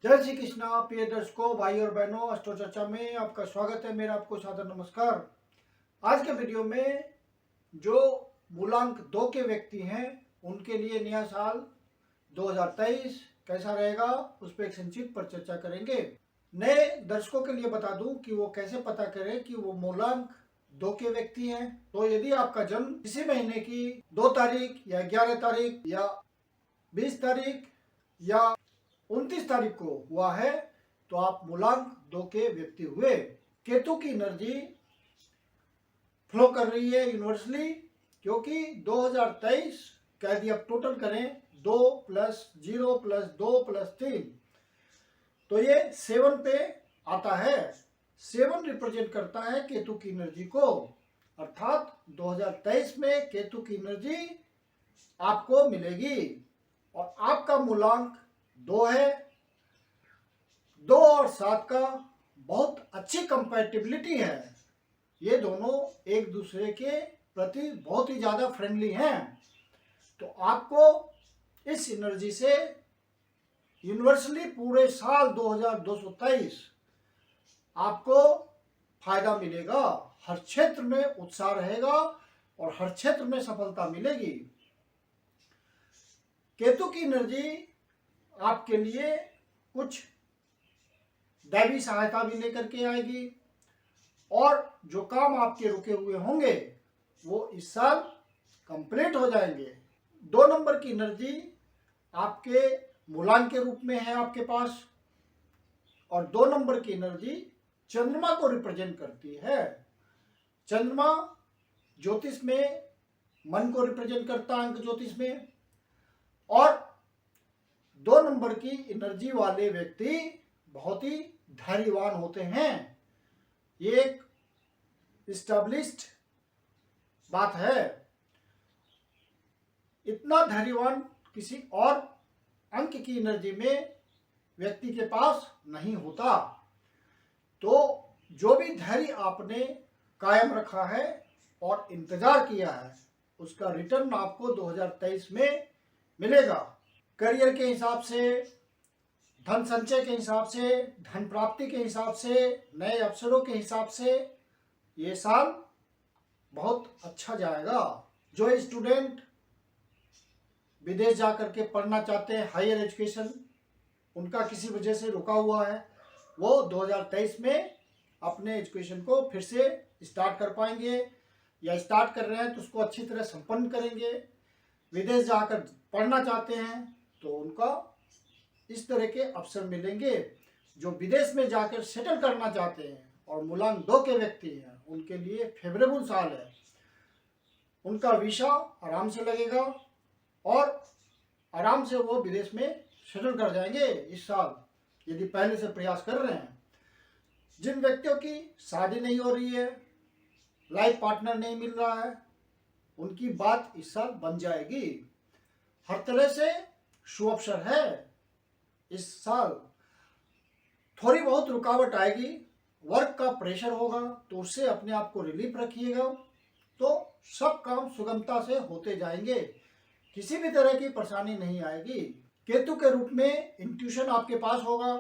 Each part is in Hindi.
जय श्री कृष्णा प्रिय दर्शकों, भाई और बहनों, अस्ट्रो चर्चा में आपका स्वागत है। मेरा आपको सादर नमस्कार। आज के वीडियो में जो मूलांक 2 के व्यक्ति हैं उनके लिए नया साल 2023 कैसा रहेगा उस पर एक संक्षिप्त पर चर्चा करेंगे। नए दर्शकों के लिए बता दूं कि वो कैसे पता करें कि वो मूलांक 2 के व्यक्ति हैं। तो यदि आपका जन्म इसी महीने की 2 तारीख या 11 तारीख या 20 तारीख या 29 तारीख को हुआ है तो आप मूलांक 2 के व्यक्ति हुए। केतु की एनर्जी फ्लो कर रही है यूनिवर्सली, क्योंकि 2023 का यदि आप टोटल करें 2 + 0 + 2 + 3 तो ये 7 पे आता है। 7 रिप्रेजेंट करता है केतु की एनर्जी को, अर्थात 2023 में केतु की एनर्जी आपको मिलेगी। और आपका मूलांक 2 है। 2 और 7 का बहुत अच्छी कंपैटिबिलिटी है। ये दोनों एक दूसरे के प्रति बहुत ही ज़्यादा फ्रेंडली हैं। तो आपको इस एनर्जी से यूनिवर्सली पूरे साल 2223 आपको फायदा मिलेगा। हर क्षेत्र में उत्साह रहेगा और हर क्षेत्र में सफलता मिलेगी। केतु की एनर्जी आपके लिए कुछ दैवी सहायता भी लेकर के आएगी और जो काम आपके रुके हुए होंगे वो इस साल कंप्लीट हो जाएंगे। 2 नंबर की एनर्जी आपके मूलांक के रूप में है आपके पास, और 2 नंबर की एनर्जी चंद्रमा को रिप्रेजेंट करती है। चंद्रमा ज्योतिष में मन को रिप्रेजेंट करता है, अंक ज्योतिष में। और 2 नंबर की एनर्जी वाले व्यक्ति बहुत ही धैर्यवान होते हैं। ये एक इस्टेब्लिश्ड बात है। इतना धैर्यवान किसी और अंक की एनर्जी में व्यक्ति के पास नहीं होता। तो जो भी धैर्य आपने कायम रखा है और इंतजार किया है उसका रिटर्न आपको 2023 में मिलेगा। करियर के हिसाब से, धन संचय के हिसाब से, धन प्राप्ति के हिसाब से, नए अवसरों के हिसाब से ये साल बहुत अच्छा जाएगा। जो स्टूडेंट विदेश जाकर के पढ़ना चाहते हैं, हायर एजुकेशन उनका किसी वजह से रुका हुआ है, वो 2023 में अपने एजुकेशन को फिर से स्टार्ट कर पाएंगे, या स्टार्ट कर रहे हैं तो उसको अच्छी तरह संपन्न करेंगे। विदेश जाकर पढ़ना चाहते हैं तो उनका इस तरह के अवसर मिलेंगे। जो विदेश में जाकर सेटल करना चाहते हैं और मूलांक 2 के व्यक्ति हैं उनके लिए फेवरेबल साल है। उनका वीसा आराम से लगेगा और आराम से वो विदेश में सेटल कर जाएंगे इस साल, यदि पहले से प्रयास कर रहे हैं। जिन व्यक्तियों की शादी नहीं हो रही है, लाइफ पार्टनर नहीं मिल रहा है, उनकी बात इस साल बन जाएगी। हर तरह से शुभ अवसर है इस साल। थोड़ी बहुत रुकावट आएगी, वर्क का प्रेशर होगा तो उससे अपने आप को रिलीफ रखिएगा, तो सब काम सुगमता से होते जाएंगे, किसी भी तरह की परेशानी नहीं आएगी। केतु के रूप में इंट्यूशन आपके पास होगा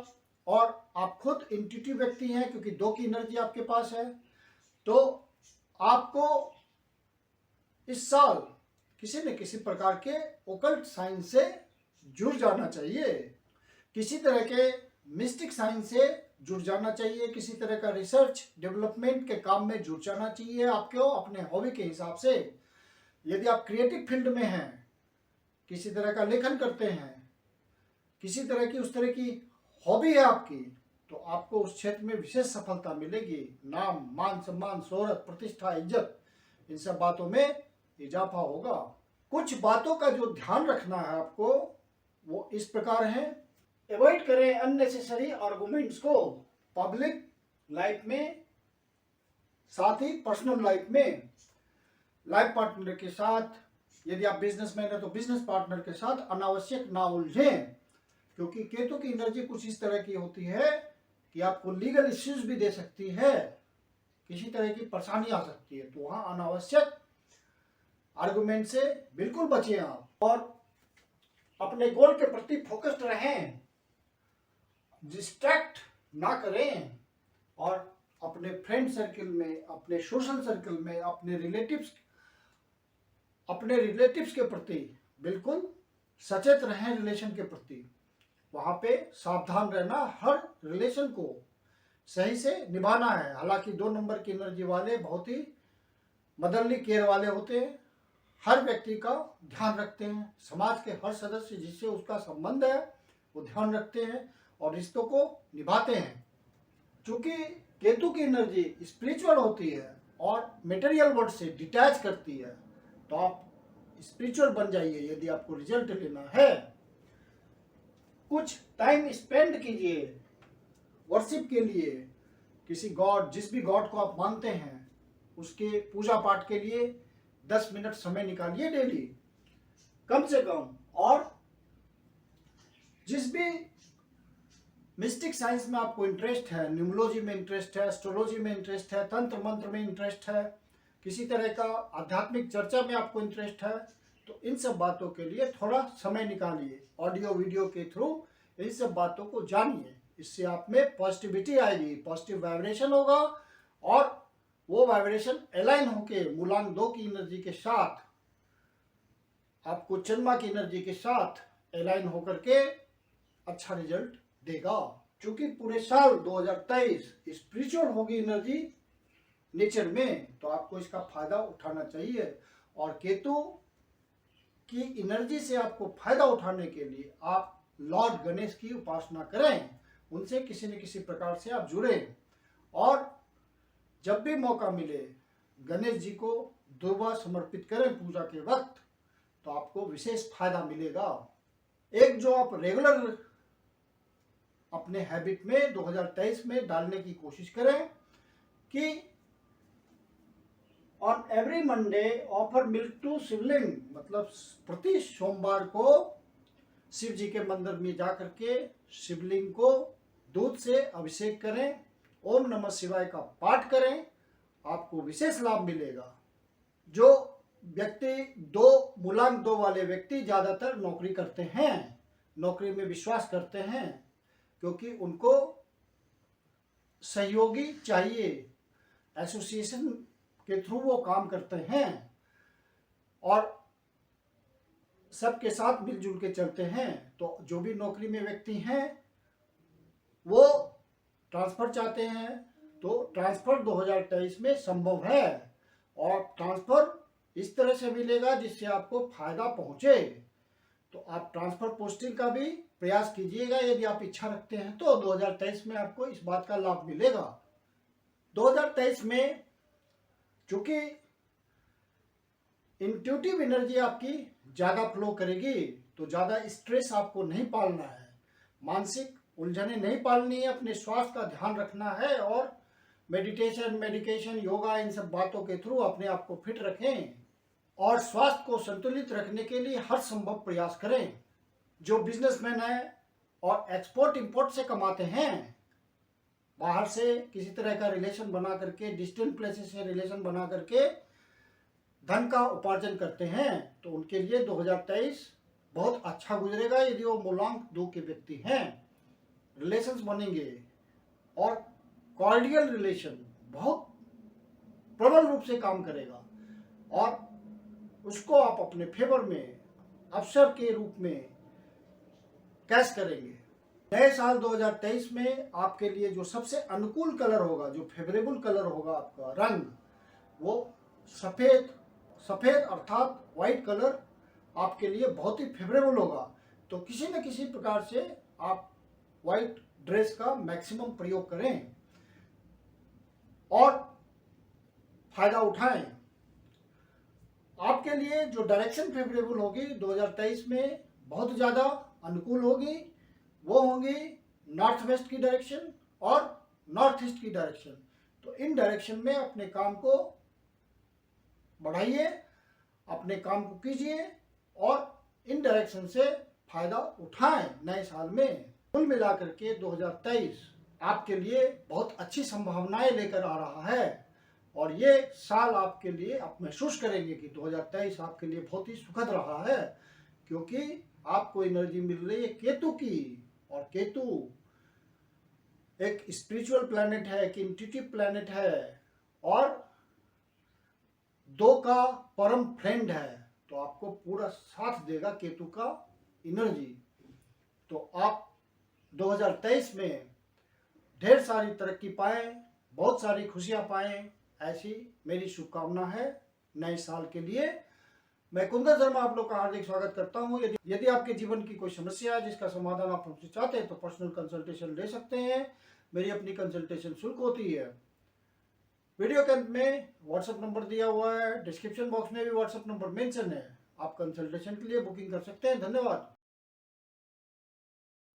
और आप खुद इंट्यूटिव व्यक्ति हैं, क्योंकि 2 की एनर्जी आपके पास है। तो आपको इस साल किसी न किसी प्रकार के ओकल्ट साइंस से जुड़ जाना चाहिए, किसी तरह के मिस्टिक साइंस से जुड़ जाना चाहिए, किसी तरह का रिसर्च डेवलपमेंट के काम में जुड़ जाना चाहिए आपको अपने हॉबी के हिसाब से। यदि आप क्रिएटिव फील्ड में हैं, किसी तरह का लेखन करते हैं, किसी तरह की उस तरह की हॉबी है आपकी, तो आपको उस क्षेत्र में विशेष सफलता मिलेगी। नाम, मान सम्मान, शोहरत, प्रतिष्ठा, इज्जत, इन सब बातों में इजाफा होगा। कुछ बातों का जो ध्यान रखना है आपको वो इस प्रकार है। अवॉइड करें अननेसेसरी आर्गुमेंट्स को पब्लिक लाइफ में, साथ ही पर्सनल लाइफ में। लाइफ पार्टनर के साथ, यदि आप बिजनेसमैन है तो बिजनेस पार्टनर के साथ अनावश्यक ना उलझें, क्योंकि केतु की एनर्जी कुछ इस तरह की होती है कि आपको लीगल इश्यूज भी दे सकती है, किसी तरह की परेशानी आ सकती है। तो वहां अनावश्यक आर्गुमेंट से बिल्कुल बचें आप और अपने गोल के प्रति फोकस्ड रहें। डिस्ट्रैक्ट ना करें और अपने फ्रेंड सर्किल में, अपने सोशल सर्किल में, अपने रिलेटिव्स के प्रति बिल्कुल सचेत रहें। रिलेशन के प्रति वहाँ पे सावधान रहना, हर रिलेशन को सही से निभाना है। हालांकि 2 नंबर की एनर्जी वाले बहुत ही मदरली केयर वाले होते हैं, हर व्यक्ति का ध्यान रखते हैं, समाज के हर सदस्य जिससे उसका संबंध है वो ध्यान रखते हैं और रिश्तों को निभाते हैं। चूंकि केतु की एनर्जी स्पिरिचुअल होती है और मटेरियल वर्ल्ड से डिटैच करती है, तो आप स्पिरिचुअल बन जाइए। यदि आपको रिजल्ट लेना है, कुछ टाइम स्पेंड कीजिए वर्शिप के लिए। किसी गॉड, जिस भी गॉड को आप मानते हैं, उसके पूजा पाठ के लिए 10 मिनट समय निकालिए डेली कम से कम। और जिस भी मिस्टिक साइंस में आपको इंटरेस्ट है, न्यूमरोलॉजी में इंटरेस्ट है, एस्ट्रोलॉजी में इंटरेस्ट है, तंत्र मंत्र में इंटरेस्ट है, किसी तरह का आध्यात्मिक चर्चा में आपको इंटरेस्ट है, तो इन सब बातों के लिए थोड़ा समय निकालिए। ऑडियो वीडियो के थ्रू इन सब बातों को जानिए। इससे आप में पॉजिटिविटी आएगी, पॉजिटिव वाइब्रेशन होगा और वो वाइब्रेशन अलाइन होके मूलांक 2 की एनर्जी के साथ, आपको चंद्रमा की एनर्जी के साथ अलाइन होकर के अच्छा रिजल्ट देगा। क्योंकि पूरे साल 2023 स्पिरिचुअल होगी एनर्जी नेचर में, तो आपको इसका फायदा उठाना चाहिए। और केतु की एनर्जी से आपको फायदा उठाने के लिए आप लॉर्ड गणेश की उपासना करें, उनसे किसी न किसी प्रकार से आप जुड़ें और जब भी मौका मिले गणेश जी को दुर्वा समर्पित करें पूजा के वक्त, तो आपको विशेष फायदा मिलेगा। एक जो आप रेगुलर अपने हैबिट में 2023 में डालने की कोशिश करें कि on every Monday offer milk to Shivling, मतलब प्रति सोमवार को शिव जी के मंदिर में जाकर के शिवलिंग को दूध से अभिषेक करें, ओम नमः शिवाय का पाठ करें, आपको विशेष लाभ मिलेगा। जो व्यक्ति मूलांक 2 वाले व्यक्ति ज्यादातर नौकरी करते हैं, नौकरी में विश्वास करते हैं, क्योंकि उनको सहयोगी चाहिए, एसोसिएशन के थ्रू वो काम करते हैं और सबके साथ मिलजुल के चलते हैं। तो जो भी नौकरी में व्यक्ति हैं वो ट्रांसफर चाहते हैं, तो ट्रांसफर 2023 में संभव है और ट्रांसफर इस तरह से मिलेगा जिससे आपको फायदा पहुंचे। तो आप ट्रांसफर पोस्टिंग का भी प्रयास कीजिएगा यदि आप इच्छा रखते हैं, तो 2023 में आपको इस बात का लाभ मिलेगा। 2023 में चूंकि इंट्यूटिव एनर्जी आपकी ज्यादा फ्लो करेगी, तो ज्यादा स्ट्रेस आपको नहीं पालना है, मानसिक उलझने नहीं पालनी है, अपने स्वास्थ्य का ध्यान रखना है और मेडिटेशन, योगा, इन सब बातों के थ्रू अपने आप को फिट रखें और स्वास्थ्य को संतुलित रखने के लिए हर संभव प्रयास करें। जो बिजनेसमैन है और एक्सपोर्ट इंपोर्ट से कमाते हैं, बाहर से किसी तरह का रिलेशन बना करके, डिस्टेंट प्लेसेस से रिलेशन बना करके धन का उपार्जन करते हैं, तो उनके लिए 2023 बहुत अच्छा गुजरेगा। यदि वो मूलांक 2 के व्यक्ति हैं, रिलेशंस बनेंगे और कॉर्डियल रिलेशन बहुत प्रबल रूप से काम करेगा और उसको आप अपने फेवर में अवसर के रूप में कैश करेंगे। नए साल 2023 में आपके लिए जो सबसे अनुकूल कलर होगा, जो फेवरेबल कलर होगा आपका रंग, वो सफ़ेद अर्थात व्हाइट कलर आपके लिए बहुत ही फेवरेबल होगा। तो किसी न किसी प्रकार से आप व्हाइट ड्रेस का मैक्सिमम प्रयोग करें और फायदा उठाएं। आपके लिए जो डायरेक्शन फेवरेबल होगी 2023 में बहुत ज़्यादा अनुकूल होगी, वो होंगी नॉर्थ वेस्ट की डायरेक्शन और नॉर्थ ईस्ट की डायरेक्शन। तो इन डायरेक्शन में अपने काम को बढ़ाइए, अपने काम को कीजिए और इन डायरेक्शन से फायदा उठाएं नए साल में। कुल मिलाकर के 2023 आपके लिए बहुत अच्छी संभावनाएं लेकर आ रहा है और ये साल आपके लिए आप महसूस करेंगे कि 2023 आपके लिए बहुत ही सुखद रहा है, क्योंकि आपको एनर्जी मिल रही है केतु की, और केतु एक स्पिरिचुअल प्लैनेट है, एक इंट्यूटिव प्लैनेट है और 2 का परम फ्रेंड है, तो आपको पूरा साथ देगा केतु का एनर्जी। तो आप 2023 में ढेर सारी तरक्की पाएं, बहुत सारी खुशियां पाएं, ऐसी मेरी शुभकामना है नए साल के लिए। मैं कुंदन शर्मा आप लोग का हार्दिक स्वागत करता हूं। यदि आपके जीवन की कोई समस्या है जिसका समाधान आप हमसे चाहते हैं तो पर्सनल कंसल्टेशन ले सकते हैं। मेरी अपनी कंसल्टेशन शुल्क होती है। वीडियो के अंत में व्हाट्सएप नंबर दिया हुआ है, डिस्क्रिप्शन बॉक्स में भी व्हाट्सएप नंबर मेंशन है। आप कंसल्टेशन के लिए बुकिंग कर सकते हैं। धन्यवाद।